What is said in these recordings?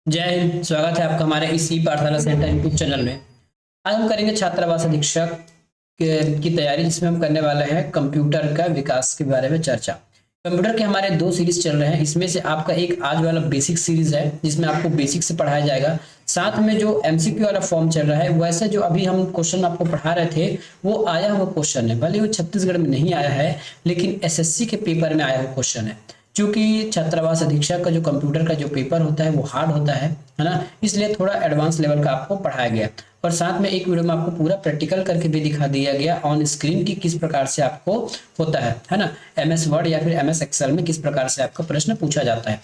जय हिंद। स्वागत है आपका हमारे इस ई पाठशाला सेंटर यूट्यूब चैनल में। आज हम करेंगे छात्रावास अधीक्षक की तैयारी, जिसमें हम करने वाले हैं कंप्यूटर का विकास के बारे में चर्चा। कंप्यूटर के हमारे दो सीरीज चल रहे हैं। इसमें से आपका एक आज वाला बेसिक सीरीज है, जिसमें आपको बेसिक से पढ़ाया जाएगा। साथ में जो एमसीक्यू वाला फॉर्म चल रहा है, वैसे जो अभी हम क्वेश्चन आपको पढ़ा रहे थे वो आया हुआ क्वेश्चन है। भले वो छत्तीसगढ़ में नहीं आया है, लेकिन एसएससी के पेपर में आया हुआ क्वेश्चन है। क्योंकि छात्रावास अधीक्षक का जो कंप्यूटर का जो पेपर होता है वो हार्ड होता है ना, इसलिए थोड़ा एडवांस लेवल का आपको पढ़ाया गया। और साथ में एक वीडियो में आपको पूरा प्रैक्टिकल करके भी दिखा दिया गया ऑन स्क्रीन की किस प्रकार से आपको होता है ना, एमएस वर्ड या फिर एमएस एक्सेल में किस प्रकार से आपका प्रश्न पूछा जाता है।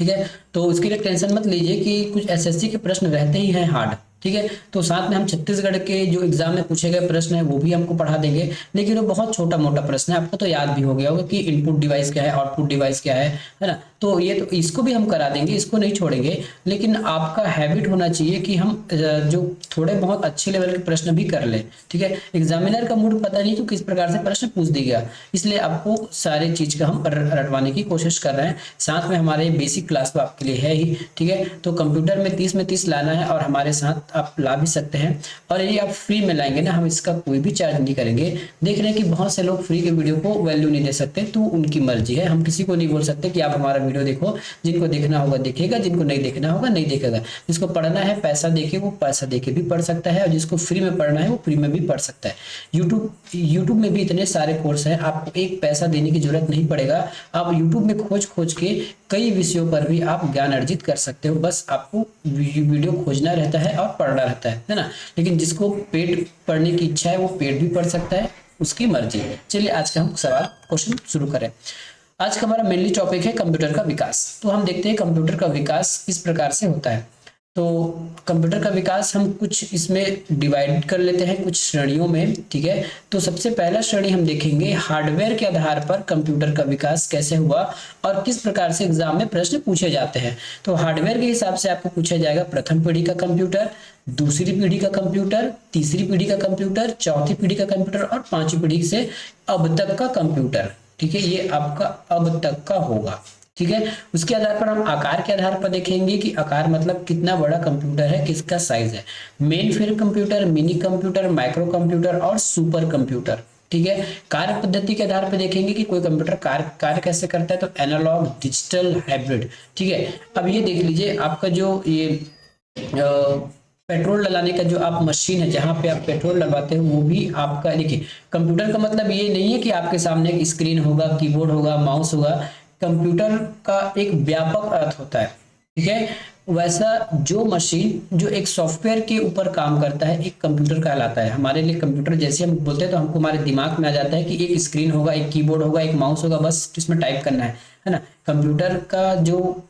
ठीक है, तो उसके लिए टेंशन मत लीजिए कि कुछ एसएससी के प्रश्न रहते ही हैं हार्ड। ठीक है, तो साथ में हम छत्तीसगढ़ के जो एग्जाम में पूछे गए प्रश्न है वो भी हमको पढ़ा देंगे, लेकिन वो बहुत छोटा मोटा प्रश्न है। आपको तो याद भी हो गया होगा कि इनपुट डिवाइस क्या है, आउटपुट डिवाइस क्या है ना। तो ये तो इसको भी हम करा देंगे, इसको नहीं छोड़ेंगे। लेकिन आपका हैबिट होना चाहिए कि हम जो थोड़े बहुत अच्छे लेवल के प्रश्न भी कर ले। ठीक है, एग्जामिनर का मूड पता नहीं तो किस प्रकार से प्रश्न पूछ देगा, इसलिए आपको सारी चीज का हम रटवाने की कोशिश कर रहे हैं। साथ में हमारे बेसिक क्लास तो आपके लिए है ही। ठीक है, तो कंप्यूटर में 30 में 30 लाना है और हमारे साथ आप ला भी सकते हैं। और यदि आप फ्री में लाएंगे ना, हम इसका कोई भी चार्ज नहीं करेंगे। देख रहे हैं कि बहुत से लोग फ्री के वीडियो को वैल्यू नहीं दे सकते, तो उनकी मर्जी है। हम किसी को नहीं बोल सकते कि आप हमारा वीडियो देखो। जिनको देखना होगा देखेगा, जिनको नहीं देखना होगा नहीं देखेगा। जिसको पढ़ना है पैसा देके वो पैसा देके भी पढ़ सकता है, और जिसको फ्री में पढ़ना है वो फ्री में भी पढ़ सकता है। यूट्यूब में भी इतने सारे कोर्स हैं, आपको एक पैसा देने की जरूरत नहीं पड़ेगा। आप यूट्यूब में खोज खोज के कई विषयों पर भी आप ज्ञान अर्जित कर सकते हो। बस आपको वीडियो खोजना रहता है और पढ़ना रहता है ना। लेकिन जिसको पेड पढ़ने की इच्छा है वो पेड भी पढ़ सकता है, उसकी मर्जी है। चलिए आज का हम सवाल क्वेश्चन शुरू करें। आज का हमारा मेनली टॉपिक है कंप्यूटर का विकास। तो हम देखते हैं कंप्यूटर का विकास किस प्रकार से होता है। तो कंप्यूटर का विकास हम कुछ इसमें डिवाइड कर लेते हैं कुछ श्रेणियों में। ठीक है, तो सबसे पहला श्रेणी हम देखेंगे हार्डवेयर के आधार पर कंप्यूटर का विकास कैसे हुआ और किस प्रकार से एग्जाम में प्रश्न पूछे जाते हैं। तो हार्डवेयर के हिसाब से आपको पूछा जाएगा प्रथम पीढ़ी का कंप्यूटर, दूसरी पीढ़ी का कंप्यूटर, तीसरी पीढ़ी का कंप्यूटर, चौथी पीढ़ी का कंप्यूटर और पांचवी पीढ़ी से अब तक का कंप्यूटर। ठीक है, ये आपका अब तक का होगा। ठीक है, उसके आधार पर हम आकार के आधार पर देखेंगे कि आकार मतलब कितना बड़ा कंप्यूटर है, किसका साइज है। Main frame computer, mini computer, micro computer और सुपर कंप्यूटर। ठीक है, कार्य पद्धति के आधार पर देखेंगे कि कोई कंप्यूटर कार्य कैसे करता है। तो एनालॉग, डिजिटल, हाइब्रिड। ठीक है, अब ये देख लीजिए आपका जो ये पेट्रोल डलाने का जो आप मशीन है, जहां पे आप पेट्रोल डलवाते हो, वो भी आपका देखिए। कंप्यूटर का मतलब ये नहीं है कि आपके सामने एक स्क्रीन होगा, कीबोर्ड होगा, माउस होगा। कंप्यूटर का एक व्यापक अर्थ होता है। ठीक है, वैसा जो मशीन जो एक सॉफ्टवेयर के ऊपर काम करता है एक कंप्यूटर कहलाता है। हमारे लिए कंप्यूटर जैसे हम बोलते हैं तो हमको हमारे दिमाग में आ जाता है कि एक स्क्रीन होगा, एक कीबोर्ड होगा, एक माउस होगा, बस इसमें टाइप करना है ना। कंप्यूटर का जो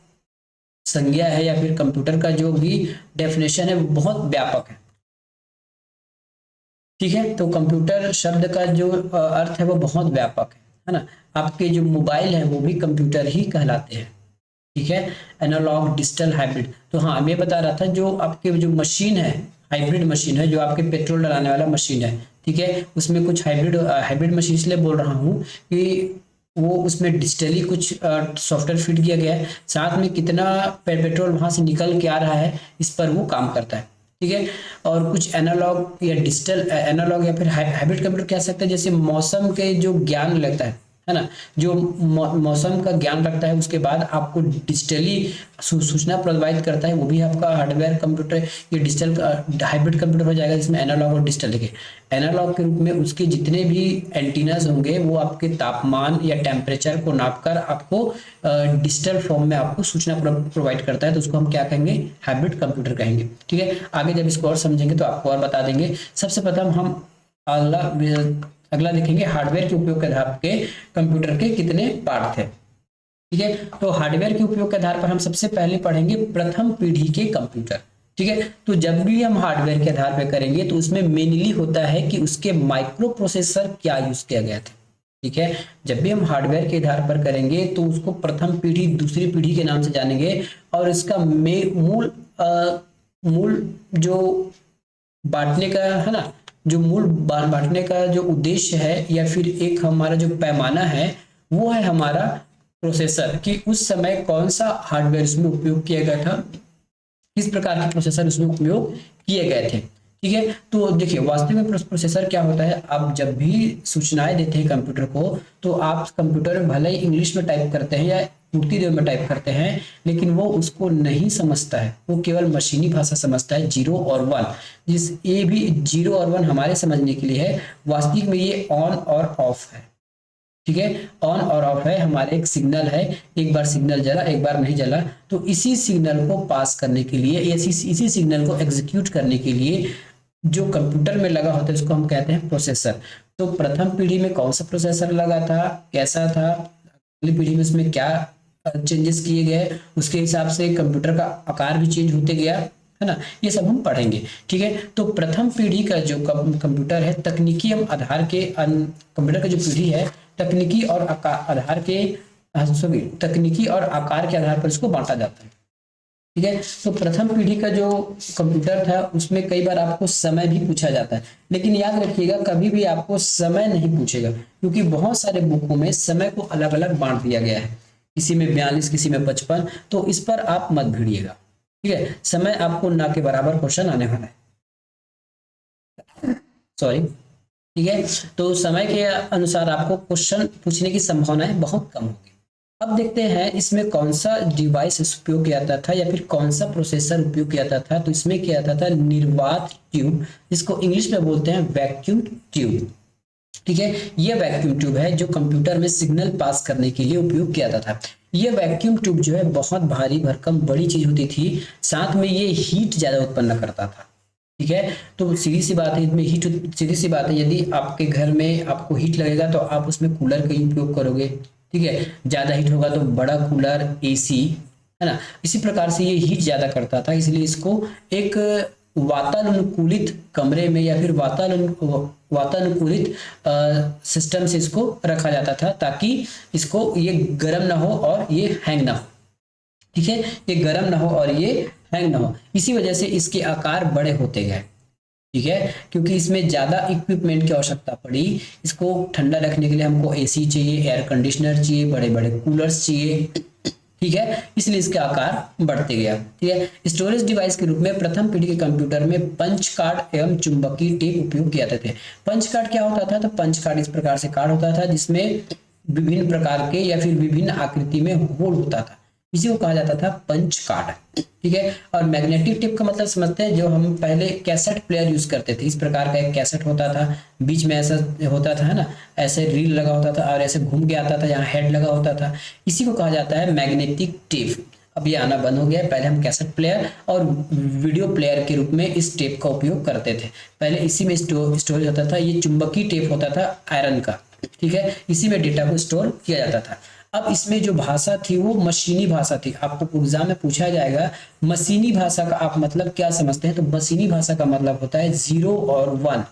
संज्ञा है या फिर कंप्यूटर का जो भी डेफिनेशन है वो बहुत व्यापक है। ठीक है, तो कंप्यूटर शब्द का जो अर्थ है वो बहुत व्यापक है ना। आपके जो मोबाइल है वो भी कंप्यूटर ही कहलाते हैं। ठीक है, एनालॉग, डिजिटल, हाइब्रिड। तो हाँ, मैं बता रहा था जो आपके जो मशीन है, हाइब्रिड मशीन है, जो आपके पेट्रोल डलाने वाला मशीन है। ठीक है, उसमें कुछ हाइब्रिड मशीन इसलिए बोल रहा हूँ कि वो उसमें डिजिटली कुछ सॉफ्टवेयर फिट किया गया है, साथ में कितना पेट्रोल वहां से निकल के आ रहा है इस पर वो काम करता है। ठीक है, और कुछ एनालॉग या डिजिटल, एनालॉग या फिर हाइब्रिड कंप्यूटर कह सकते हैं, जैसे मौसम के जो ज्ञान लगता है ना, जो मौसम का ज्ञान रखता है, उसके बाद आपको डिजिटली सूचना प्रदान करता है, वो भी आपका हार्डवेयर कंप्यूटर ये डिजिटल हाइब्रिड कंप्यूटर हो जाएगा, जिसमें एनालॉग और डिजिटल। देखिए, एनालॉग के रूप में उसके जितने भी एंटीनाज होंगे वो आपके तापमान या टेम्परेचर को नापकर आपको डिजिटल फॉर्म में आपको सूचना प्रोवाइड करता है, तो उसको हम क्या कहेंगे, हाइब्रिड कंप्यूटर कहेंगे। ठीक है, आगे जब इसको और समझेंगे तो आपको और बता देंगे। सबसे प्रथम हम अगला देखेंगे हार्डवेयर के उपयोग के आधार पे कंप्यूटर के कितने पार्ट थे। ठीक है, तो हार्डवेयर के उपयोग के आधार पर हम सबसे पहले पढ़ेंगे प्रथम पीढ़ी के कंप्यूटर। ठीक है, तो जब भी हम हार्डवेयर के आधार पर करेंगे तो उसमें मेनली होता है कि उसके माइक्रो प्रोसेसर क्या यूज किया गया था। ठीक है, जब भी हम हार्डवेयर के आधार पर करेंगे तो उसको प्रथम पीढ़ी, दूसरी पीढ़ी के नाम से जानेंगे। और इसका मूल जो बांटने का है ना, जो मूल बांटने का जो उद्देश्य है या फिर एक हमारा जो पैमाना है वो है हमारा प्रोसेसर, कि उस समय कौन सा हार्डवेयर इसमें उपयोग किया गया था किस प्रकार के प्रोसेसर उसमें उपयोग किए गए थे। ठीक है, तो देखिए वास्तविक में प्रोसेसर क्या होता है, आप जब भी सूचनाएं देते हैं कंप्यूटर को, तो आप कंप्यूटर में भले ही इंग्लिश में टाइप करते हैं या उर्दू देव में टाइप करते हैं, लेकिन वो उसको नहीं समझता है, वो केवल मशीनी भाषा समझता है, 0 और 1। जिस ये भी 0 और 1 हमारे समझने के लिए है, वास्तविक में ये ऑन और ऑफ है। ठीक है, ऑन और ऑफ है, हमारे एक सिग्नल है, एक बार सिग्नल जला एक बार नहीं जला, तो इसी सिग्नल को पास करने के लिए, इसी सिग्नल को एग्जीक्यूट करने के लिए जो कंप्यूटर में लगा होता है उसको हम कहते हैं प्रोसेसर। तो प्रथम पीढ़ी में कौन सा प्रोसेसर लगा था, कैसा था, अगली पीढ़ी में उसमें क्या चेंजेस किए गए, उसके हिसाब से कंप्यूटर का आकार भी चेंज होते गया, है ना, ये सब हम पढ़ेंगे। ठीक है, तो प्रथम पीढ़ी का जो कंप्यूटर है, तकनीकी हम आधार के कंप्यूटर का जो पीढ़ी है तकनीकी और आधार के तकनीकी और आकार के आधार पर इसको बांटा जाता है। ठीक है, तो प्रथम पीढ़ी का जो कंप्यूटर था उसमें कई बार आपको समय भी पूछा जाता है, लेकिन याद रखिएगा कभी भी आपको समय नहीं पूछेगा, क्योंकि बहुत सारे बुकों में समय को अलग अलग बांट दिया गया है, किसी में 42, किसी में 55, तो इस पर आप मत भिड़िएगा। ठीक है, समय आपको ना के बराबर क्वेश्चन आने वाला है, सॉरी। ठीक है, तो समय के अनुसार आपको क्वेश्चन पूछने की संभावनाएं बहुत कम होगी। अब देखते हैं इसमें कौन सा डिवाइस उपयोग किया जाता था या फिर कौन सा प्रोसेसर उपयोग किया जाता था। तो इसमें किया जाता था निर्वात ट्यूब, जिसको इंग्लिश में बोलते हैं वैक्यूम ट्यूब। ठीक है, ये वैक्यूम ट्यूब है जो कंप्यूटर में सिग्नल पास करने के लिए उपयोग किया जाता था। ये वैक्यूम ट्यूब जो है बहुत भारी भरकम बड़ी चीज होती थी, साथ में ये हीट ज्यादा उत्पन्न करता था। ठीक है, तो सीधी सी बात है, इसमें हीट, सीधी सी बात है, यदि आपके घर में आपको हीट लगेगा तो आप उसमें कूलर का उपयोग करोगे। ठीक है, ज्यादा हीट होगा तो बड़ा कूलर, एसी, है ना, इसी प्रकार से ये हीट ज्यादा करता था, इसलिए इसको एक वातानुकूलित कमरे में या फिर वातानुकूलित सिस्टम से इसको रखा जाता था, ताकि इसको ये गर्म ना हो और ये हैंग ना हो। ठीक है, ये गर्म ना हो और ये हैंग ना हो, इसी वजह से इसके आकार बड़े होते गए। ठीक है, क्योंकि इसमें ज्यादा इक्विपमेंट की आवश्यकता पड़ी, इसको ठंडा रखने के लिए हमको एसी चाहिए, एयर कंडीशनर चाहिए, बड़े बड़े कूलर्स चाहिए। ठीक है, इसलिए इसका आकार बढ़ते गया। ठीक है, स्टोरेज डिवाइस के रूप में प्रथम पीढ़ी के कंप्यूटर में पंच कार्ड एवं चुंबकीय टेप उपयोग किए जाते थे। पंच कार्ड क्या होता था, तो पंच कार्ड इस प्रकार से कार्ड होता था जिसमें विभिन्न प्रकार के या फिर विभिन्न आकृति में होल होता था, इसी को कहा जाता था पंच कार्ड। ठीक है, और मैग्नेटिक टेप का मतलब समझते हैं, जो हम पहले कैसेट प्लेयर यूज करते थे, इस प्रकार का एक कैसेट होता था, बीच में ऐसा होता था, है ना, ऐसे रील लगा होता था और ऐसे घूम के आता था, यहाँ हेड लगा होता था, इसी को कहा जाता है मैग्नेटिक टेप। अब ये आना बंद हो गया, पहले हम कैसेट प्लेयर और वीडियो प्लेयर के रूप में इस टेप का उपयोग करते थे। पहले इसी में स्टोरेज होता था, ये चुंबकीय टेप होता था आयरन का। ठीक है, इसी में डेटा को स्टोर किया जाता था। अब इसमें जो भाषा थी वो मशीनी भाषा थी। आपको एग्जाम में पूछा जाएगा मशीनी भाषा का आप मतलब क्या समझते हैं, तो मशीनी भाषा का मतलब होता है 0 और 1।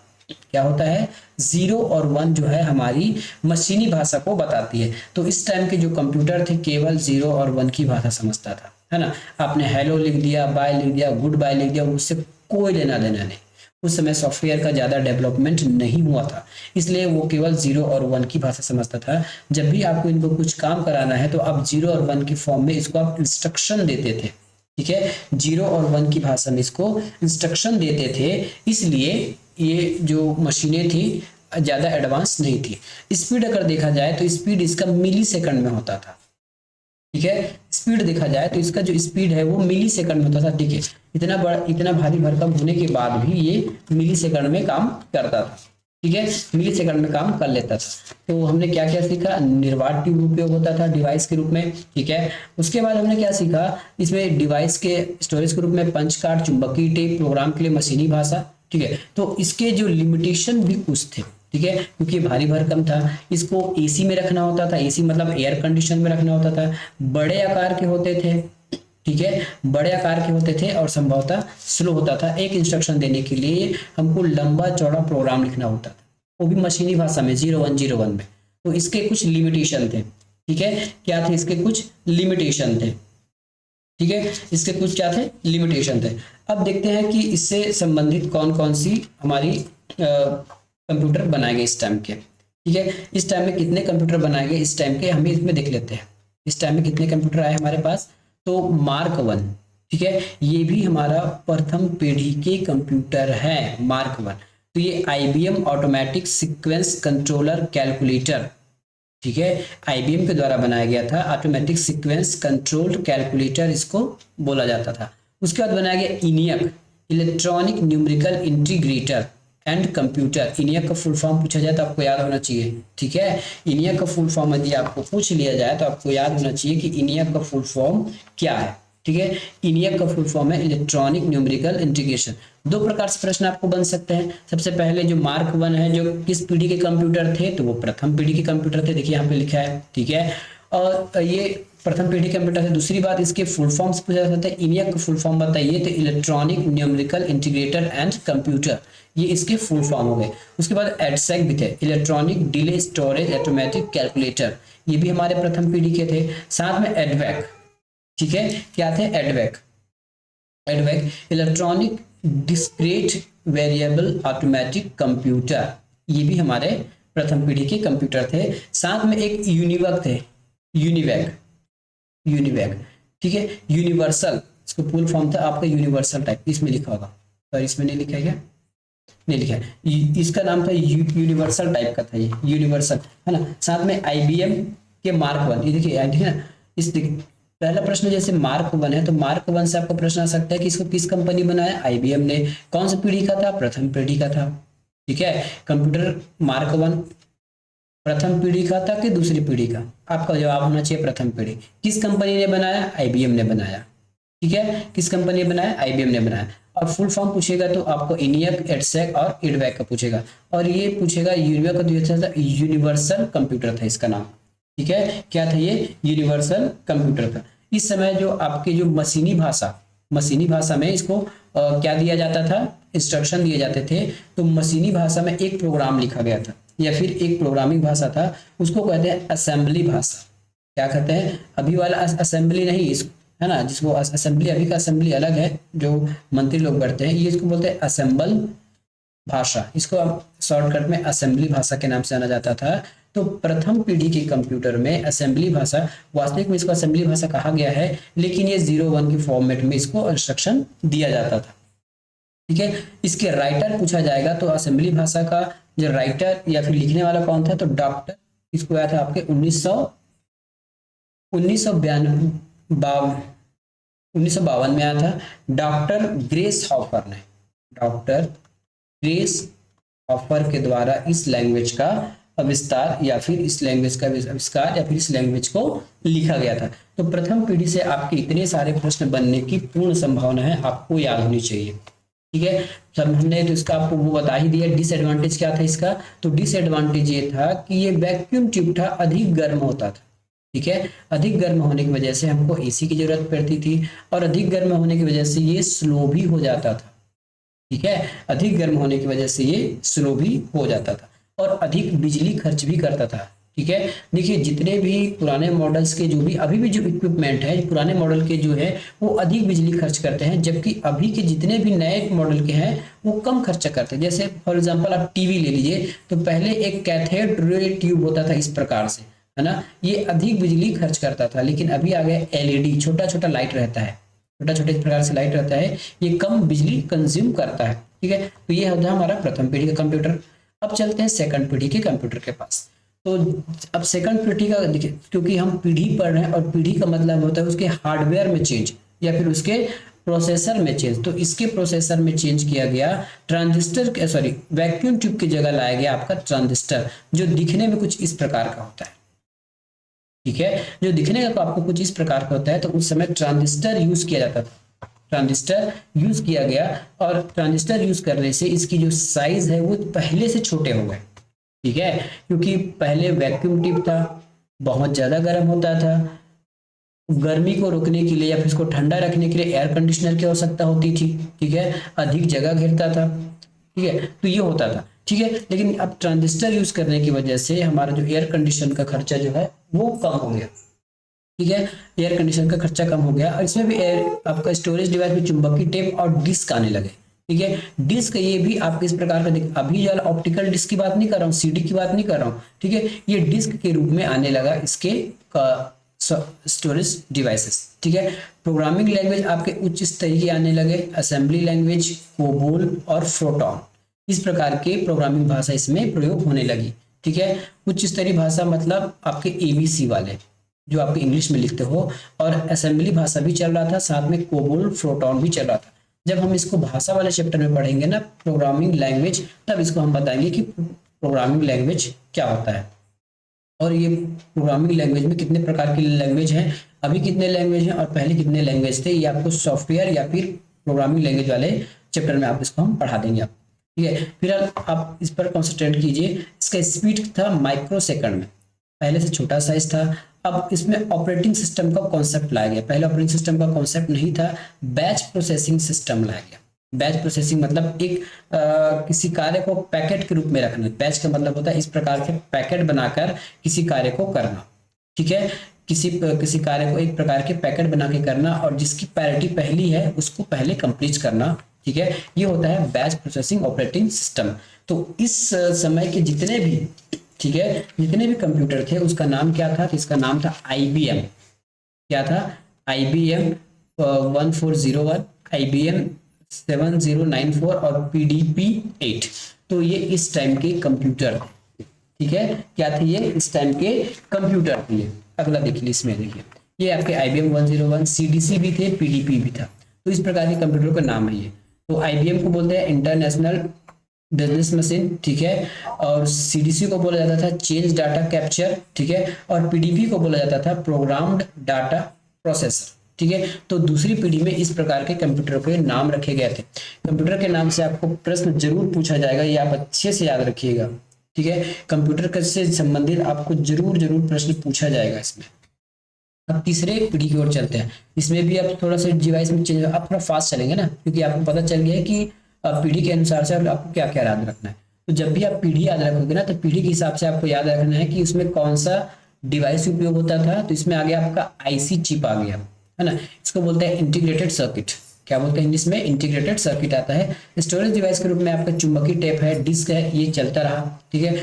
क्या होता है, 0 और 1 जो है हमारी मशीनी भाषा को बताती है। तो इस टाइम के जो कंप्यूटर थे केवल 0 और 1 की भाषा समझता था, है ना। आपने हेलो लिख दिया, बाय लिख दिया, गुड बाय लिख दिया, उससे कोई लेना देना नहीं। उस समय सॉफ्टवेयर का ज्यादा डेवलपमेंट नहीं हुआ था, इसलिए वो केवल 0 और 1 की भाषा समझता था। जब भी आपको इनको कुछ काम कराना है तो आप 0 और 1 की फॉर्म में इसको आप इंस्ट्रक्शन देते थे। ठीक है, 0 और 1 की भाषा में इसको इंस्ट्रक्शन देते थे, इसलिए ये जो मशीनें थी ज्यादा एडवांस नहीं थी। स्पीड अगर देखा जाए तो स्पीड इसका मिली सेकंड में होता था। ठीक है, स्पीड देखा जाए तो इसका जो स्पीड है वो मिली सेकंड में होता था। ठीक है, इतना भारी भरकम होने के बाद भी ये मिली सेकंड में काम करता था। ठीक है, मिली सेकंड में काम कर लेता था। तो हमने क्या क्या सीखा, निर्वात ट्यूब उपयोग होता था डिवाइस के रूप में। ठीक है, उसके बाद हमने क्या सीखा, इसमें डिवाइस के स्टोरेज के रूप में पंच कार्ड, चुंबकीय टेप, प्रोग्राम के लिए मशीनी भाषा। ठीक है, तो इसके जो लिमिटेशन भी कुछ थे। ठीक है, क्योंकि भारी भरकम था, इसको एसी में रखना होता था, एसी मतलब एयर कंडीशन में रखना होता था, बड़े आकार के होते थे। ठीक है, बड़े आकार के होते थे और संभवतः स्लो होता था। एक इंस्ट्रक्शन देने के लिए हमको लंबा चौड़ा प्रोग्राम लिखना होता था, वो भी मशीनी भाषा में 0101 में। तो इसके कुछ लिमिटेशन थे। ठीक है, क्या थे इसके कुछ लिमिटेशन थे। ठीक है, इसके कुछ क्या थे, लिमिटेशन थे। अब देखते हैं कि इससे संबंधित कौन कौन सी हमारी कंप्यूटर बनाए गए इस टाइम के। ठीक है, इस टाइम में कितने कंप्यूटर बनाए गए इस टाइम के, हमें इसमें देख लेते हैं। इस टाइम में कितने कंप्यूटर आए हमारे पास, तो मार्क 1। ठीक है, ये भी हमारा प्रथम पीढ़ी के कंप्यूटर है मार्क वन। तो ये IBM automatic sequence controller calculator, ठीक है, IBM के द्वारा बनाया गया था, ऑटोमेटिक सीक्वेंस कंट्रोल कैलकुलेटर इसको बोला जाता था। उसके बाद बनाया गया ENIAC, electronic numerical integrator and computer. ENIAC का फुल फॉर्म पूछा जाए तो आपको याद होना चाहिए, ठीक है। ENIAC का फुल फॉर्म यदि आपको पूछ लिया जाए तो आपको याद होना चाहिए कि ENIAC का फुल फॉर्म क्या है, ठीक है। ENIAC का फुल फॉर्म है इलेक्ट्रॉनिक न्यूमेरिकल इंटीग्रेशन। दो प्रकार से प्रश्न आपको बन सकते हैं। सबसे पहले जो मार्क वन है, जो किस पीढ़ी के कंप्यूटर थे, तो वो प्रथम पीढ़ी के कंप्यूटर थे, देखिए यहाँ पे लिखा है, ठीक है। और ये प्रथम पीढ़ी कंप्यूटर थे। दूसरी बात, इसके फुल फॉर्म से पूछा जाता है, ENIAC का फुल फॉर्म बताइए, तो electronic numerical integrator and computer, ये इसके फुल फॉर्म हो गए। उसके बाद EDSEC भी थे, electronic delay storage automatic calculator, ये भी हमारे प्रथम पीढ़ी के थे। साथ में EDVAC, ठीक है, क्या थे, EDVAC electronic discrete variable automatic computer, ये भी हमारे प्रथम पीढ़ी के कंप्यूटर थे। साथ में एक यूनिवैक थे, यूनिवैक, ठीक है, यूनिवर्सल, इसको फुल फॉर्म था आपका यूनिवर्सल टाइप, इसमें लिखा होगा, पर इसमें नहीं लिखा है क्या, नहीं लिखा है, इसका नाम था यूनिवर्सल टाइप का था, ये यूनिवर्सल, है ना। साथ में IBM के मार्क वन, ये देखिए ना, इस पहला प्रश्न जैसे मार्क वन है, तो मार्क वन से आपको प्रश्न आ सकता है कि इसको किस कंपनी बनाया, IBM ने। कौन सी पीढ़ी का था, प्रथम पीढ़ी का था, ठीक है। कंप्यूटर मार्क वन प्रथम पीढ़ी का था कि दूसरी पीढ़ी का, आपका जवाब होना चाहिए प्रथम पीढ़ी। किस कंपनी ने बनाया, IBM ने बनाया, ठीक है, किस कंपनी ने बनाया, IBM ने बनाया। और फुल फॉर्म पूछेगा तो आपको ENIAC, EDSEC और EDVAC का पूछेगा, और ये पूछेगा यूनिवैक का, यूनिवर्सल कंप्यूटर था इसका नाम, ठीक है, क्या था ये, यूनिवर्सल कंप्यूटर था। इस समय जो आपके जो मशीनी भाषा में इसको क्या दिया जाता था, इंस्ट्रक्शन दिए जाते थे। तो मशीनी भाषा में एक प्रोग्राम लिखा गया था, या फिर एक प्रोग्रामिंग भाषा था, उसको कहते हैं असेंबली भाषा। क्या कहते हैं, अभी वाला असेंबली नहीं, इसको, है ना, जिसको असेंबली, अभी का असेंबली अलग है जो मंत्री लोग पढ़ते हैं, ये इसको बोलते हैं असेंबल भाषा, इसको शॉर्टकट में असेंबली भाषा के नाम से जाना जाता था। तो प्रथम पीढ़ी के कंप्यूटर में असेंबली भाषा, वास्तविक में इसको असेंबली भाषा कहा गया है, लेकिन ये 01 के फॉर्मेट में इसको इंस्ट्रक्शन दिया जाता था, ठीक है। इसके राइटर पूछा जाएगा तो असेंबली भाषा का जो राइटर या फिर लिखने वाला कौन था, तो डॉक्टर, इसको आया था आपके 1952 में आया था, डॉक्टर ग्रेस हॉफर ने, डॉक्टर ग्रेस हॉफर के द्वारा इस लैंग्वेज का आविष्कार या फिर इस लैंग्वेज को लिखा गया था। तो प्रथम पीढ़ी से आपके इतने सारे प्रश्न बनने की पूर्ण संभावना है, आपको याद होनी चाहिए, ठीक है। सब हमने तो इसका आपको वो बता ही दिया। डिसएडवांटेज क्या था इसका, तो डिसएडवांटेज ये था कि ये वैक्यूम ट्यूब था, अधिक गर्म होता था, ठीक है। अधिक गर्म होने की वजह से हमको AC की जरूरत पड़ती थी, और अधिक गर्म होने की वजह से ये स्लो भी हो जाता था, ठीक है। अधिक गर्म होने की वजह से ये स्लो भी हो जाता था, और अधिक बिजली खर्च भी करता था, ठीक है। देखिए जितने भी पुराने मॉडल्स के, जो भी अभी भी जो इक्विपमेंट है पुराने मॉडल के जो है वो अधिक बिजली खर्च करते हैं, जबकि अभी के जितने भी नए मॉडल के हैं वो कम खर्चा करते हैं। जैसे फॉर एग्जांपल आप टीवी ले लीजिए, तो पहले एक कैथोड रे ट्यूब होता था इस प्रकार से, है ना, ये अधिक बिजली खर्च करता था, लेकिन अभी आ गया LED, छोटा छोटा लाइट रहता है, छोटा छोटे प्रकार से लाइट रहता है, ये कम बिजली कंज्यूम करता है, ठीक है। तो ये होता है हमारा प्रथम पीढ़ी का कंप्यूटर। अब चलते हैं सेकंड पीढ़ी के कंप्यूटर के पास। तो अब सेकंड पीढ़ी का देखिए, क्योंकि हम पीढ़ी पढ़ रहे हैं और पीढ़ी का मतलब होता है उसके हार्डवेयर में चेंज या फिर उसके प्रोसेसर में चेंज। तो इसके प्रोसेसर में चेंज किया गया, ट्रांजिस्टर सॉरी वैक्यूम ट्यूब की जगह लाया गया आपका ट्रांजिस्टर, जो दिखने में कुछ इस प्रकार का होता है, ठीक है, जो दिखने का आपको कुछ इस प्रकार का होता है। तो उस समय ट्रांजिस्टर यूज किया जाता था, ट्रांजिस्टर यूज किया गया, और ट्रांजिस्टर यूज करने से इसकी जो साइज है वो पहले से छोटे हो गए, ठीक है, क्योंकि पहले वैक्यूम ट्यूब था, बहुत ज्यादा गर्म होता था, गर्मी को रोकने के लिए या फिर इसको ठंडा रखने के लिए एयर कंडीशनर की आवश्यकता होती थी, ठीक है, अधिक जगह घेरता था, ठीक है, तो ये होता था, ठीक है। लेकिन अब ट्रांजिस्टर यूज करने की वजह से हमारा जो एयर कंडीशन का खर्चा जो है वो कम हो गया, ठीक है, एयर कंडीशन का खर्चा कम हो गया, और इसमें भी आपका स्टोरेज डिवाइस में चुंबकीय टेप और डिस्क आने लगे, ठीक है। डिस्क ये भी आपके इस प्रकार का, अभी जो ऑप्टिकल डिस्क की बात नहीं कर रहा हूँ, CD की बात नहीं कर रहा हूँ, ठीक है, ये डिस्क के रूप में आने लगा इसके स्टोरेज डिवाइसेस। ठीक है, प्रोग्रामिंग लैंग्वेज आपके उच्च स्तरीय के आने लगे, असेंबली लैंग्वेज, कोबोल और फ्रोटॉन, इस प्रकार के प्रोग्रामिंग भाषा इसमें प्रयोग होने लगी। ठीक है, उच्च स्तरीय भाषा मतलब आपके एबीसी वाले जो आपके इंग्लिश में लिखते हो, और असेंबली भाषा भी चल रहा था, साथ में कोबोल फ्रोटॉन भी चल रहा था। जब हम इसको भाषा वाले चैप्टर में पढ़ेंगे ना प्रोग्रामिंग लैंग्वेज, तब इसको हम बताएंगे कि प्रोग्रामिंग लैंग्वेज क्या होता है और ये प्रोग्रामिंग लैंग्वेज में कितने प्रकार की लैंग्वेज हैं, अभी कितने लैंग्वेज हैं और पहले कितने लैंग्वेज थे। ये आपको सॉफ्टवेयर या फिर प्रोग्रामिंग लैंग्वेज वाले चैप्टर में आप इसको हम पढ़ा देंगे आप। ठीक है, फिर आप इस पर कॉन्सेंट्रेट कीजिए। इसका स्पीड था माइक्रो सेकंड में, पहले से छोटा साइज था। अब इसमें ऑपरेटिंग सिस्टम का कॉन्सेप्ट लाया गया, पहले ऑपरेटिंग सिस्टम का कॉन्सेप्ट नहीं था, बैच प्रोसेसिंग सिस्टम लाया गया। बैच प्रोसेसिंग मतलब एक किसी कार्य को पैकेट के रूप में रखना। बैच का मतलब होता है इस प्रकार के पैकेट बनाकर किसी कार्य को करना। ठीक है, किसी कार्य को एक प्रकार के पैकेट बना के करना और जिसकी प्रायोरिटी पहली है उसको पहले कंप्लीट करना। ठीक है, ये होता है बैच प्रोसेसिंग ऑपरेटिंग सिस्टम। तो इस समय के जितने भी, ठीक है, जितने भी कंप्यूटर थे उसका नाम क्या था? इसका नाम था IBM। क्या था? IBM 1401, IBM 7094 और PDP 8। तो ये इस टाइम के कंप्यूटर थे। ठीक है, क्या थे ये? इस टाइम के कंप्यूटर थे। अगला देखिए, इसमें देखिए ये आपके IBM 101, CDC भी थे, PDP भी था। तो इस प्रकार के कंप्यूटर का नाम है ये। तो IBM को बोलते हैं इंटरनेशनल बिजनेस मशीन। ठीक है, और CDC को बोला जाता था चेंज डाटा कैप्चर। ठीक है, और PDP को बोला जाता था प्रोग्राम्ड डाटा प्रोसेसर। ठीक है, तो दूसरी पीढ़ी में इस प्रकार के कंप्यूटर के नाम रखे गए थे। कंप्यूटर के नाम से आपको प्रश्न जरूर पूछा जाएगा, ये आप अच्छे से याद रखिएगा। ठीक है, कंप्यूटर से संबंधित आपको जरूर जरूर प्रश्न पूछा जाएगा इसमें। अब तीसरे पीढ़ी की ओर चलते हैं। इसमें भी आप थोड़ा सा डिवाइस में चेंज, आप थोड़ा फास्ट चलेंगे ना, क्योंकि आपको पता चल गया है कि पीढ़ी के अनुसार से आपको क्या क्या याद रखना है। तो जब भी आप पीढ़ी याद रखोगे ना, तो पीढ़ी के हिसाब से आपको याद रखना है कि उसमें कौन सा डिवाइस उपयोग होता था। तो इसमें आ गया आपका IC चिप आ गया, है ना। इसको बोलते हैं इंटीग्रेटेड सर्किट। क्या बोलते हैं इंग्लिश में? इंटीग्रेटेड सर्किट आता है। स्टोरेज डिवाइस के रूप में आपका चुंबकीय टेप है, डिस्क है, ये चलता रहा। ठीक है,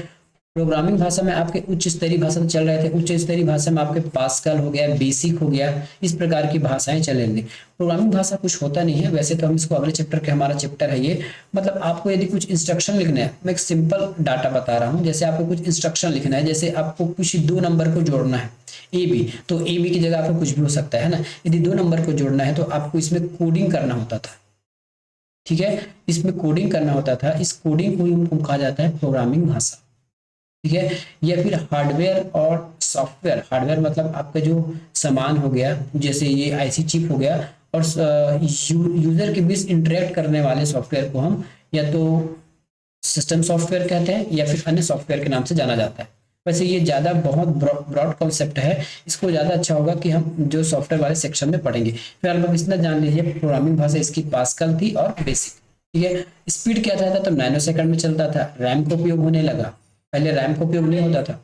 प्रोग्रामिंग भाषा में आपके उच्च स्तरीय भाषा चल रहे थे। उच्च स्तरीय भाषा में आपके पास्कल हो गया, बेसिक हो गया, इस प्रकार की भाषाएं चल रही थी। प्रोग्रामिंग भाषा कुछ होता नहीं है वैसे तो, हम इसको अगले चैप्टर के, हमारा चैप्टर है ये, मतलब आपको यदि कुछ इंस्ट्रक्शन लिखना है, मैं एक सिंपल डाटा बता रहा हूँ, जैसे आपको कुछ इंस्ट्रक्शन लिखना है, जैसे आपको कुछ 2 नंबर को जोड़ना है AB, तो AB की जगह आपको कुछ भी हो सकता है ना। यदि 2 नंबर को जोड़ना है तो आपको इसमें कोडिंग करना होता था। ठीक है, इसमें कोडिंग करना होता था। इस कोडिंग को ही कहा जाता है प्रोग्रामिंग भाषा। ठीक है, या फिर हार्डवेयर और सॉफ्टवेयर। हार्डवेयर मतलब आपका जो सामान हो गया, जैसे ये IC चिप हो गया, और यूजर के बीच इंटरेक्ट करने वाले सॉफ्टवेयर को हम या तो सिस्टम सॉफ्टवेयर कहते हैं या फिर अन्य सॉफ्टवेयर के नाम से जाना जाता है। वैसे ये ज़्यादा बहुत ब्रॉड कॉन्सेप्ट है, इसको ज़्यादा अच्छा होगा कि हम जो सॉफ्टवेयर वाले सेक्शन में पढ़ेंगे। फिर आप इतना जान लीजिए, प्रोग्रामिंग भाषा इसकी पास्कल थी और बेसिक। ठीक है, स्पीड क्या था? तो नैनो सेकंड में चलता था। रैम का उपयोग होने लगा, पहले रैम का उपयोग नहीं होता था।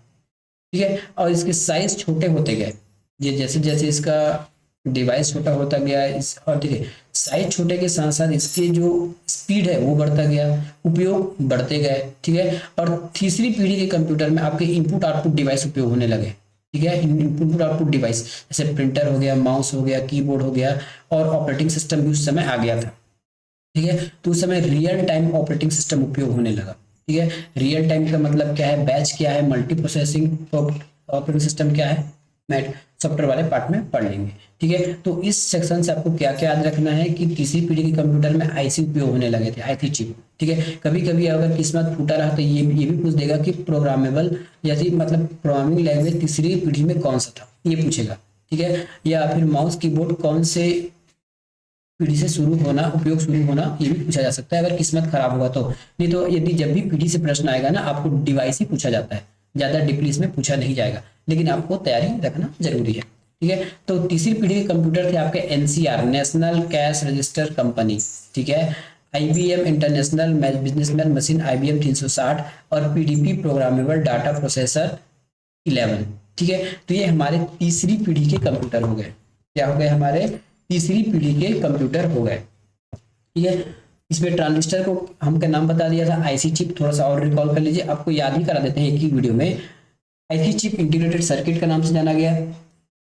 ठीक है, और इसके साइज छोटे होते गए, ये जैसे जैसे इसका डिवाइस छोटा होता गया इस, और ठीक है, साइज छोटे के साथ साथ इसकी जो स्पीड है वो बढ़ता गया, उपयोग बढ़ते गए। ठीक है, और तीसरी पीढ़ी के कंप्यूटर में आपके इनपुट आउटपुट डिवाइस उपयोग होने लगे। ठीक है, इनपुट आउटपुट डिवाइस जैसे प्रिंटर हो गया, माउस हो गया, कीबोर्ड हो गया, और ऑपरेटिंग सिस्टम भी उस समय आ गया था। ठीक है, तो उस समय रियल टाइम ऑपरेटिंग सिस्टम उपयोग होने लगा। ठीक है, रियल टाइम का मतलब क्या है, बैच क्या है, मल्टी प्रोसेसिंग ऑपरेटिंग सिस्टम क्या है, मैं सॉफ्टवेयर वाले पार्ट में पढ़ लेंगे। ठीक है, तो इस सेक्शन से आपको क्या क्या याद रखना है कि तीसरी पीढ़ी के कंप्यूटर में IC उपयोग होने लगे थे, IC चिप। ठीक है, कभी कभी अगर किस्मत फूटा रहा तो ये भी पूछ देगा कि प्रोग्रामेबल यदि मतलब प्रोग्रामिंग लैंग्वेज तीसरी पीढ़ी में कौन सा था, ये पूछेगा। ठीक है, या फिर माउस कीबोर्ड कौन से पीढ़ी से शुरू होना, उपयोग शुरू होना, ये भी पूछा जा सकता है अगर किस्मत खराब होगा तो। नहीं तो यदि जब भी पीढ़ी से प्रश्न आएगा ना, आपको डिवाइस ही पूछा जाता है, ज्यादा डीपली इसमें पूछा नहीं जाएगा, लेकिन आपको तैयारी रखना जरूरी है। ठीक है, तो तीसरी पीढ़ी के कंप्यूटर थे आपके NCR, national cash register company. ठीक है, IBM international businessman machine IBM 360, और PDP प्रोग्रामेबल डाटा प्रोसेसर 11। ठीक है, तो ये हमारे तीसरी पीढ़ी के कंप्यूटर हो गए। क्या हो गए? हमारे तीसरी पीढ़ी के कंप्यूटर हो गए। ठीक है, इसमें ट्रांजिस्टर को हमका नाम बता दिया था, IC चिप थोड़ा सा और रिकॉल कर लीजिए, आपको याद ही करा देते हैं एक ही वीडियो में। IC चिप इंटीग्रेटेड सर्किट का नाम से जाना गया।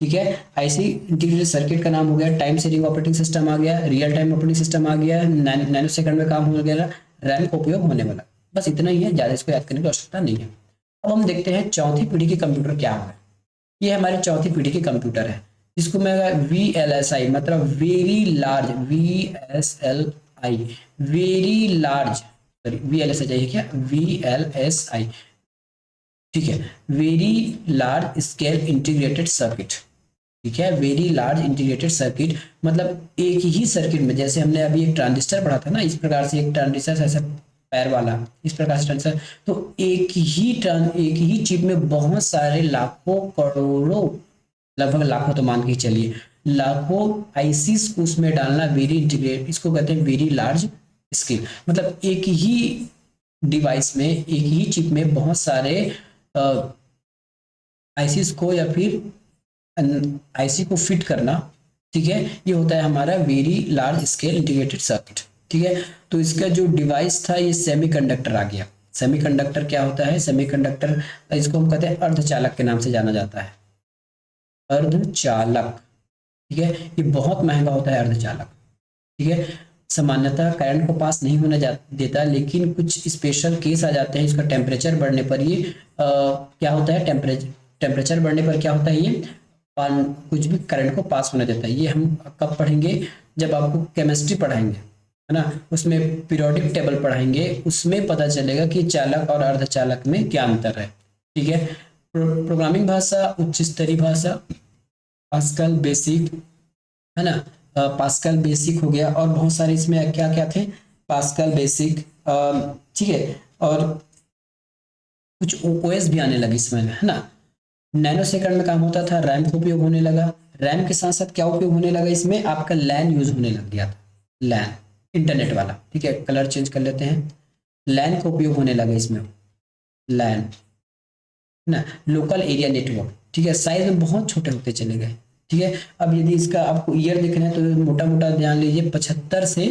ठीक है। आईसी इंटीग्रेटेड सर्किट का नाम हो गया, टाइम सीरिंग ऑपरेटिंग सिस्टम आ गया, रियल टाइम ऑपरेटिंग सिस्टम आ गया, नैनो सेकंड में काम हो गया, रैम का उपयोग होने वाला। बस इतना ही है, ज़्यादा इसको याद करने की आवश्यकता नहीं है। अब हम देखते हैं चौथी पीढ़ी के कंप्यूटर क्या होगा। ये हमारी चौथी पीढ़ी के कंप्यूटर है, जिसको मैं VLSI मतलब very large, VSLI very large, sorry VLSI चाहिए क्या, VLSI, ठीक है, very large scale integrated circuit. ठीक है, वेरी लार्ज इंटीग्रेटेड सर्किट मतलब एक ही सर्किट में, जैसे हमने अभी एक ट्रांजिस्टर पढ़ा था ना, इस प्रकार से एक ट्रांजिस्टर ऐसा पैर वाला, इस प्रकार से ट्रांजिस्टर, तो एक ही चिप में बहुत सारे लाखों करोड़ों, लगभग लाखों तो मान के चलिए, लाखों आईसीस को उसमें डालना, वेरी इंटीग्रेट, इसको कहते हैं वेरी लार्ज स्केल। मतलब एक ही डिवाइस में, एक ही चिप में बहुत सारे आईसीस को या फिर आईसी को फिट करना। ठीक है, ये होता है हमारा very large scale integrated circuit. ठीक है, तो इसका जो डिवाइस था ये सेमीकंडक्टर आ गया। सेमीकंडक्टर क्या होता है, सेमीकंडक्टर इसको हम कहते हैं अर्धचालक के नाम से जाना जाता है, अर्धचालक। ठीक है, ये बहुत महंगा होता है अर्धचालक। ठीक है, सामान्यतः करंट को पास नहीं होने देता, लेकिन कुछ स्पेशल केस आ जाते हैं, इसका टेम्परेचर बढ़ने पर ये क्या होता है, टेम्परेचर बढ़ने पर क्या होता है, ये कुछ भी करंट को पास होने देता है। ये हम कब पढ़ेंगे, जब आपको केमिस्ट्री पढ़ाएंगे, है ना, उसमें पीरियोडिक टेबल पढ़ाएंगे, उसमें पता चलेगा कि चालक और अर्धचालक में क्या अंतर है। ठीक है, प्रोग्रामिंग भाषा, उच्च स्तरीय भाषा, पास्कल बेसिक, है ना, पास्कल बेसिक हो गया, और बहुत सारे इसमें क्या क्या थे, पास्कल बेसिक, ठीक है, और कुछ ओएस भी आने लगे इसमें, है ना। नैनो सेकंड में काम होता था, रैम का उपयोग होने लगा। रैम के साथ साथ क्या उपयोग होने लगा इसमें, आपका लैन यूज होने लग गया था, लैन इंटरनेट वाला। ठीक है, कलर चेंज कर लेते हैं, लैन का उपयोग होने लगा इसमें, लैन ना, लोकल एरिया नेटवर्क। ठीक है, साइज में बहुत छोटे होते चले गए। ठीक है, अब यदि इसका आपको ईयर देखना है तो मोटा मोटा ध्यान लीजिए, 75 से,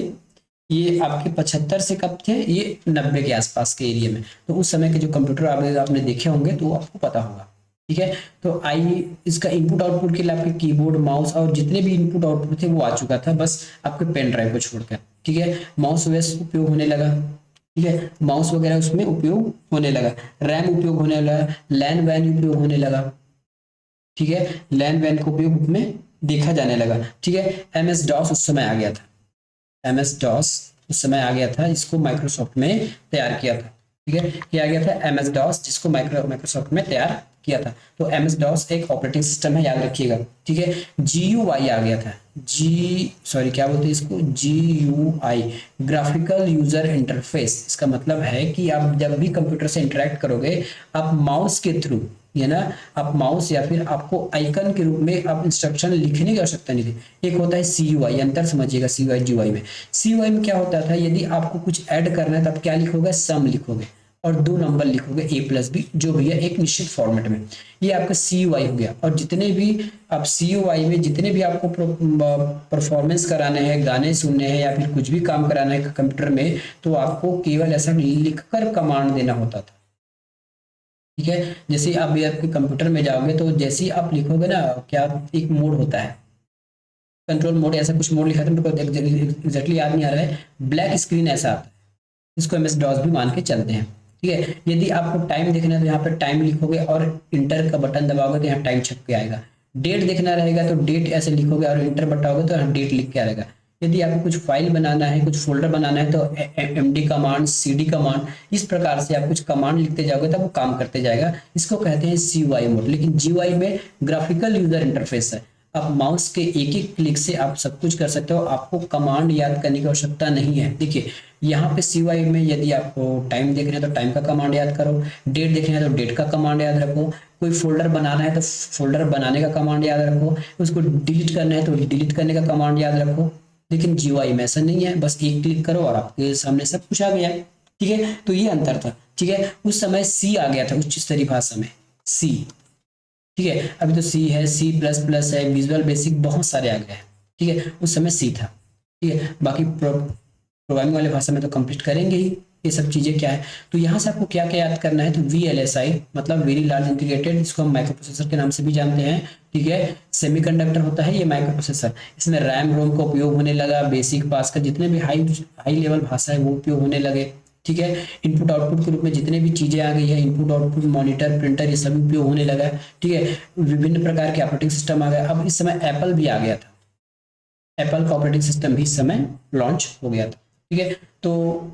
ये आपके 75 से कब थे, ये 90 के आसपास के एरिया में। तो उस समय के जो कंप्यूटर आपने देखे होंगे तो आपको पता होगा। ठीक है, तो आई इसका इनपुट आउटपुट के लिए आपके कीबोर्ड, माउस और जितने भी इनपुट आउटपुट थे वो आ चुका था, बस आपके पेन ड्राइव को छोड़कर। ठीक है, माउस वेस उपयोग होने लगा। ठीक है, माउस वगैरह उसमें उपयोग होने लगा, रैम उपयोग होने लगा, लैन वैन उपयोग होने लगा। ठीक है, लैन वैन का उपयोग में देखा जाने लगा। ठीक है, MS डॉस उस समय आ गया था, MS डॉस उस समय आ गया था, इसको माइक्रोसॉफ्ट में तैयार किया था। ठीक है, किया गया था MS डॉस, जिसको माइक्रोसॉफ्ट में तैयार किया था। तो MS डॉस एक ऑपरेटिंग सिस्टम है, याद रखिएगा। ठीक है, GUI आ गया था, क्या बोलते हैं इसको, GUI, ग्राफिकल यूजर इंटरफेस। इसका मतलब है कि आप जब भी कंप्यूटर से इंटरेक्ट करोगे, आप माउस के थ्रू, ये ना, आप माउस या फिर आपको आइकन के रूप में आप इंस्ट्रक्शन लिखने की आवश्यकता नहीं थी। एक होता है CUI, अंतर समझिएगा CUI GUI में। CUI में क्या होता था, यदि आपको कुछ ऐड करना है तो आप क्या लिखोगे, सम लिखोगे और 2 नंबर लिखोगे, A+B जो भी है एक निश्चित फॉर्मेट में। ये आपका CUI हो गया। और जितने भी आप CUI में जितने भी आपको परफॉर्मेंस कराने हैं, गाने सुनने हैं या फिर कुछ भी काम कराना है कंप्यूटर में, तो आपको केवल ऐसा लिखकर कमांड देना होता था। ठीक है, जैसे आप भी आपके कंप्यूटर में जाओगे तो जैसे ही आप लिखोगे ना, क्या एक मोड होता है, कंट्रोल मोड, ऐसा कुछ मोड लिखा था, मेरे को एग्जैक्टली याद नहीं आ रहा है, ब्लैक स्क्रीन ऐसा आता है, इसको MS डॉस भी मान के चलते हैं। ठीक है, यदि आपको टाइम देखना है तो यहाँ पर टाइम लिखोगे और इंटर का बटन दबाओगे तो यहाँ टाइम छप के आएगा। डेट देखना रहेगा तो डेट ऐसे लिखोगे और इंटर बटाओगे तो यहाँ डेट लिख के आएगा। यदि आपको कुछ फाइल बनाना है, कुछ फोल्डर बनाना है तो MD कमांड, CD कमांड, इस प्रकार से आप कुछ कमांड लिखते जाओगे तब वो काम करते जाएगा। इसको कहते हैं CUI मोड। लेकिन GUI में ग्राफिकल यूजर इंटरफेस है, आप माउस के एक एक क्लिक से आप सब कुछ कर सकते हो, आपको कमांड याद करने की आवश्यकता नहीं है। देखिए यहाँ पे CUI में यदि आपको टाइम देखना है तो टाइम का कमांड याद करो, डेट देखना है तो डेट का कमांड याद रखो, कोई फोल्डर बनाना है तो फोल्डर बनाने का कमांड याद रखो, उसको डिलीट करना है तो डिलीट करने का कमांड याद रखो। लेकिन GUI में ऐसा नहीं है, बस एक क्लिक करो और आपके सामने सब कुछ आ गया। ठीक है, तो ये अंतर था। ठीक है, उस समय C आ गया था उच्च स्तरीय भाषा में, C। ठीक है, अभी तो C है, C++ है, विजुअल बेसिक, बहुत सारे आ गए हैं। ठीक है, उस समय C था। ठीक है, बाकी प्रोग्रामिंग वाले भाषा में तो कंप्लीट करेंगे ही ये सब चीजें क्या है। तो यहाँ से आपको क्या क्या याद करना है, तो VLSI मतलब वेरी लार्ज इंटीग्रेटेड, इसको हम माइक्रो प्रोसेसर के नाम से भी जानते हैं। ठीक है। सेमीकंडक्टर होता है ये माइक्रो प्रोसेसर, इसमें रैम रोम का उपयोग होने लगा, बेसिक पास का जितने भी हाई लेवल भाषा है वो उपयोग होने लगे, ठीक है। इनपुट आउटपुट के रूप में जितने भी चीजें आ गई है, इनपुट आउटपुट मॉनिटर प्रिंटर ये सब उपयोग होने लगा है, ठीक है। विभिन्न प्रकार के ऑपरेटिंग सिस्टम आ गए। अब इस समय एप्पल भी आ गया था, एप्पल का ऑपरेटिंग सिस्टम भी इस समय लॉन्च हो गया था, ठीक है। तो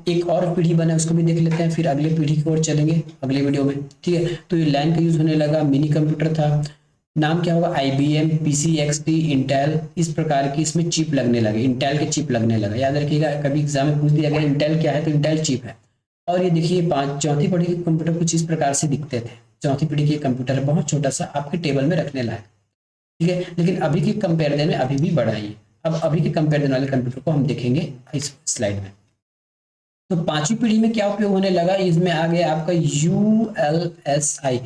एक और पीढ़ी बना है उसको भी देख लेते हैं, फिर अगले पीढ़ी की ओर चलेंगे अगले वीडियो में, ठीक है। तो ये लैन का यूज होने लगा, मिनी कंप्यूटर था, नाम क्या होगा, IBM PCXT इंटेल, इस प्रकार की इसमें चिप लगने लगे, इंटेल के चिप लगने लगा। याद रखिएगा कभी एग्जाम में पूछ दिया गया इंटेल क्या है तो इंटेल चिप है। और ये देखिए चौथी पीढ़ी के कंप्यूटर कुछ इस प्रकार से दिखते थे। चौथी पीढ़ी के कंप्यूटर बहुत छोटा सा, आपके टेबल में रखने लायक, ठीक है। लेकिन अभी की कंपेरिजन में अभी भी बड़ा ही। अब अभी के कंपेरिजन वाले कंप्यूटर को हम देखेंगे इस स्लाइड में। तो पांचवी पीढ़ी में क्या उपयोग होने लगा, इसमें आ गया आपका ULSI,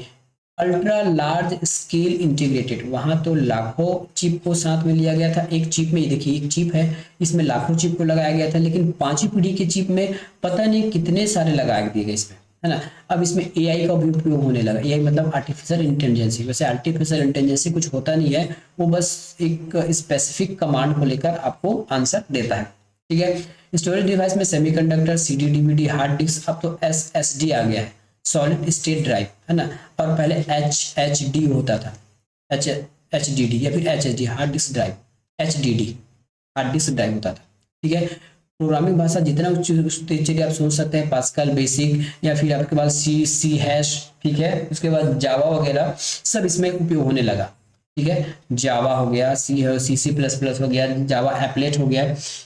ultra large scale integrated. वहां तो लाखों चिप को साथ में लिया गया था, एक चिप में, ये देखिए एक चिप है इसमें लाखों चिप को लगाया गया था, लेकिन पांचवी पीढ़ी के चिप में पता नहीं कितने सारे लगा दिए गए इसमें, है ना। अब इसमें AI का भी उपयोग होने लगा। AI मतलब आर्टिफिशियल इंटेलिजेंसी। वैसे आर्टिफिशियल इंटेलिजेंसी कुछ होता नहीं है, वो बस एक स्पेसिफिक कमांड को लेकर आपको आंसर देता है, ठीक है। स्टोरेज डिवाइस में semiconductor, CD DVD hard disk, अब तो SSD आ गया है, सॉलिड स्टेट ड्राइव, है ना। और पहले HDD होता था, HDD या फिर HSD hard disk drive, HDD hard disk drive होता था, ठीक है। प्रोग्रामिंग भाषा जितना उच्च चलिए आप सोच सकते हैं, पास्कल बेसिक, या फिर आपके पास C हैश, ठीक है। उसके बाद जावा वगैरह सब इसमें उपयोग होने लगा, ठीक है। जावा हो गया, C++ हो गया, जावा एप्लेट हो गया,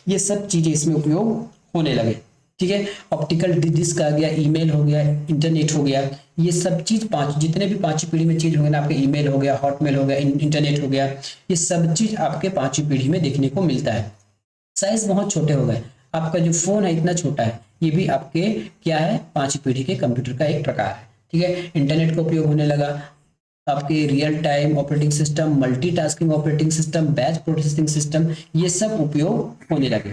ये सब चीजें इसमें उपयोग होने लगे, ठीक है। ऑप्टिकल डिस्क आ गया, ईमेल हो गया, इंटरनेट हो गया, ये सब चीज जितने भी पांचवी पीढ़ी में चीज हो गया ना, आपके ईमेल हो गया, हॉटमेल हो गया, इंटरनेट हो गया, ये सब चीज आपके पांचवी पीढ़ी में देखने को मिलता है। साइज बहुत छोटे हो गए, आपका जो फोन है इतना छोटा है, ये भी आपके क्या है, पांचवी पीढ़ी के कंप्यूटर का एक प्रकार है, ठीक है। इंटरनेट का उपयोग होने लगा, आपके real time operating system, multitasking operating system, batch processing system, ये सब उपयोग होने लगे,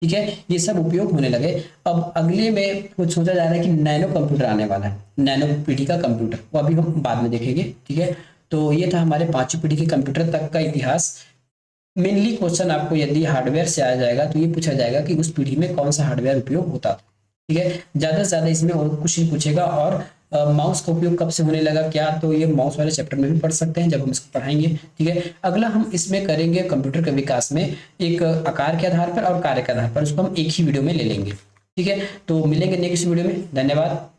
ठीक है। ये सब उपयोग होने लगे। अब अगले में कुछ सोचा जा रहा है कि नैनो कंप्यूटर आने वाला है, नैनो पीढ़ी का कंप्यूटर, वो अभी हम बाद में देखेंगे, ठीक है। तो ये था हमारे पांचवी पीढ़ी के कंप्यूटर तक का इतिहास। मेनली क्वेश्चन आपको यदि हार्डवेयर से आ जाएगा तो ये पूछा जाएगा कि उस पीढ़ी में कौन सा हार्डवेयर उपयोग होता था, ठीक है। ज्यादा से ज्यादा इसमें और कुछ नहीं पूछेगा। और माउस का उपयोग कब से होने लगा क्या, तो ये माउस वाले चैप्टर में भी पढ़ सकते हैं जब हम इसको पढ़ाएंगे, ठीक है। अगला हम इसमें करेंगे कंप्यूटर के विकास में एक आकार के आधार पर और कार्य के आधार पर, उसको हम एक ही वीडियो में ले लेंगे, ठीक है। तो मिलेंगे नेक्स्ट वीडियो में, धन्यवाद।